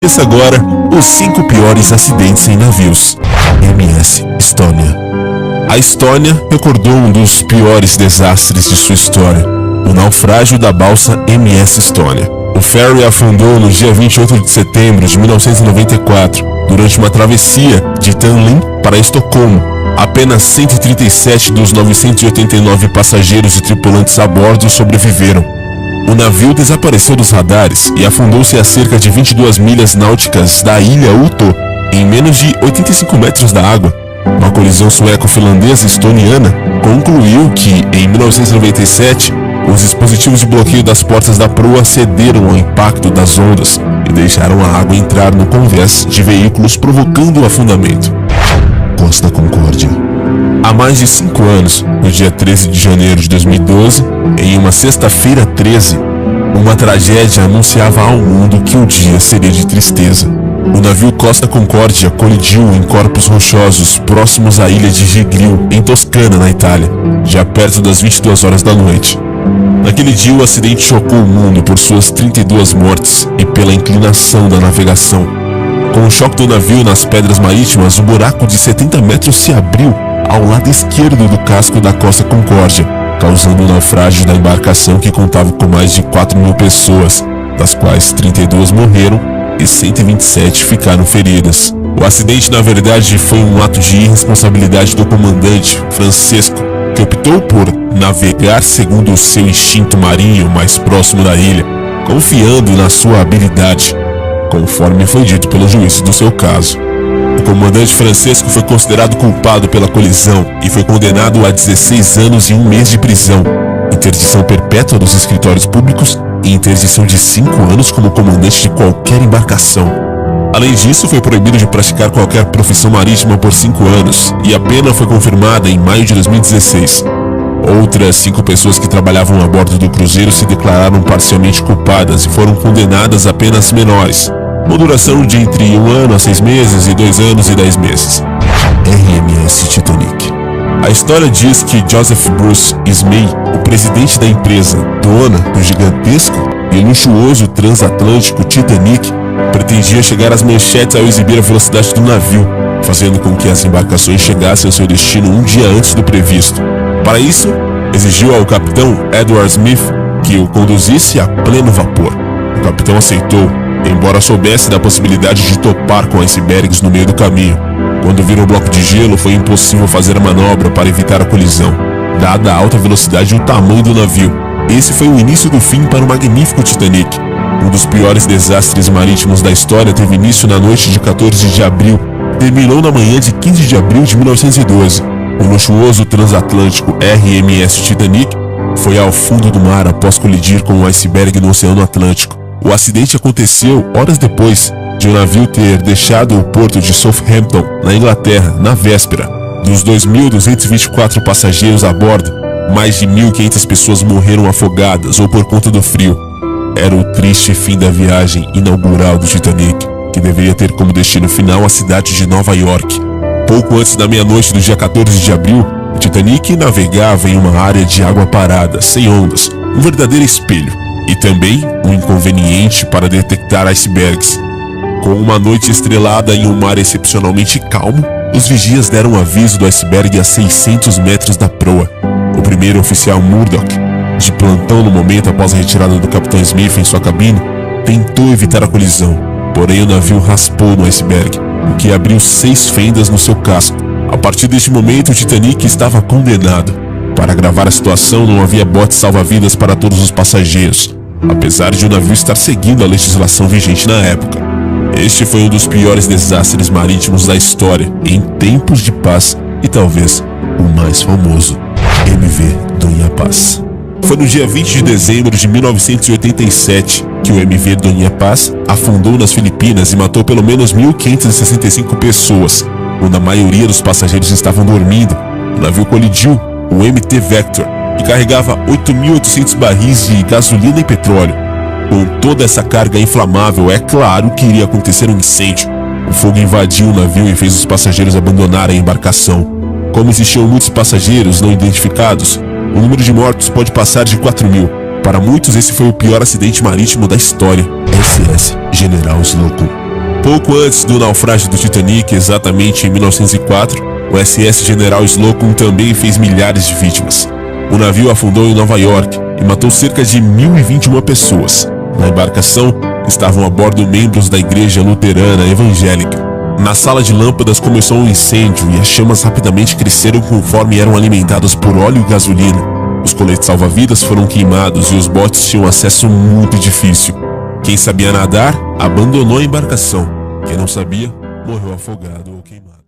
Conheça agora os 5 piores acidentes em navios. MS Estônia. A Estônia recordou um dos piores desastres de sua história, o naufrágio da balsa MS Estônia. O ferry afundou no dia 28 de setembro de 1994, durante uma travessia de Tallinn para Estocolmo. Apenas 137 dos 989 passageiros e tripulantes a bordo sobreviveram. O navio desapareceu dos radares e afundou-se a cerca de 22 milhas náuticas da ilha Utö, em menos de 85 metros da água. Uma colisão sueco-finlandesa-estoniana concluiu que, em 1997, os dispositivos de bloqueio das portas da proa cederam ao impacto das ondas e deixaram a água entrar no convés de veículos, provocando o afundamento. Costa Concórdia. Há mais de 5 anos, no dia 13 de janeiro de 2012, em uma sexta-feira 13, uma tragédia anunciava ao mundo que o dia seria de tristeza. O navio Costa Concórdia colidiu em corpos rochosos próximos à ilha de Giglio, em Toscana, na Itália, já perto das 22 horas da noite. Naquele dia, o acidente chocou o mundo por suas 32 mortes e pela inclinação da navegação. Com o choque do navio nas pedras marítimas, o buraco de 70 metros se abriu ao lado esquerdo do casco da Costa Concórdia, causando o naufrágio da embarcação, que contava com mais de 4.000 pessoas, das quais 32 morreram e 127 ficaram feridas. O acidente, na verdade, foi um ato de irresponsabilidade do comandante Francesco, que optou por navegar segundo o seu instinto marinho mais próximo da ilha, confiando na sua habilidade, conforme foi dito pelo juiz do seu caso. O comandante Francesco foi considerado culpado pela colisão e foi condenado a 16 anos e 1 mês de prisão, interdição perpétua dos escritórios públicos e interdição de 5 anos como comandante de qualquer embarcação. Além disso, foi proibido de praticar qualquer profissão marítima por 5 anos, e a pena foi confirmada em maio de 2016. Outras 5 pessoas que trabalhavam a bordo do cruzeiro se declararam parcialmente culpadas e foram condenadas a penas menores, com duração de entre 1 ano a 6 meses e 2 anos e 10 meses. RMS Titanic. A história diz que Joseph Bruce Ismay, o presidente da empresa dona do gigantesco e luxuoso transatlântico Titanic, pretendia chegar às manchetes ao exibir a velocidade do navio, fazendo com que as embarcações chegassem ao seu destino um dia antes do previsto. Para isso, exigiu ao capitão Edward Smith que o conduzisse a pleno vapor. O capitão aceitou, embora soubesse da possibilidade de topar com icebergs no meio do caminho. Quando viram o bloco de gelo, foi impossível fazer a manobra para evitar a colisão, dada a alta velocidade e o tamanho do navio. Esse foi o início do fim para o magnífico Titanic. Um dos piores desastres marítimos da história teve início na noite de 14 de abril, terminou na manhã de 15 de abril de 1912. O luxuoso transatlântico RMS Titanic foi ao fundo do mar após colidir com um iceberg no Oceano Atlântico. O acidente aconteceu horas depois de o navio ter deixado o porto de Southampton, na Inglaterra, na véspera. Dos 2.224 passageiros a bordo, mais de 1.500 pessoas morreram afogadas ou por conta do frio. Era o triste fim da viagem inaugural do Titanic, que deveria ter como destino final a cidade de Nova York. Pouco antes da meia-noite do dia 14 de abril, o Titanic navegava em uma área de água parada, sem ondas, um verdadeiro espelho, e também um inconveniente para detectar icebergs. Com uma noite estrelada em um mar excepcionalmente calmo, os vigias deram aviso do iceberg a 600 metros da proa. O primeiro oficial Murdoch, de plantão no momento após a retirada do capitão Smith em sua cabine, tentou evitar a colisão, porém o navio raspou no iceberg, o que abriu 6 fendas no seu casco. A partir deste momento, o Titanic estava condenado. Para agravar a situação, não havia botes salva-vidas para todos os passageiros, apesar de o navio estar seguindo a legislação vigente na época. Este foi um dos piores desastres marítimos da história, em tempos de paz, e talvez o mais famoso, MV Dona Paz. Foi no dia 20 de dezembro de 1987 que o MV Dona Paz afundou nas Filipinas e matou pelo menos 1.565 pessoas, quando a maioria dos passageiros estavam dormindo. O navio colidiu o MT Vector, que carregava 8.800 barris de gasolina e petróleo. Com toda essa carga inflamável, é claro que iria acontecer um incêndio. O fogo invadiu o navio e fez os passageiros abandonarem a embarcação. Como existiam muitos passageiros não identificados, o número de mortos pode passar de 4.000. Para muitos, esse foi o pior acidente marítimo da história. SS General Slocum. Pouco antes do naufrágio do Titanic, exatamente em 1904, o SS General Slocum também fez milhares de vítimas. O navio afundou em Nova York e matou cerca de 1.021 pessoas. Na embarcação estavam a bordo membros da igreja luterana evangélica. Na sala de lâmpadas começou um incêndio e as chamas rapidamente cresceram conforme eram alimentadas por óleo e gasolina. Os coletes salva-vidas foram queimados e os botes tinham acesso muito difícil. Quem sabia nadar, abandonou a embarcação. Quem não sabia, morreu afogado ou queimado.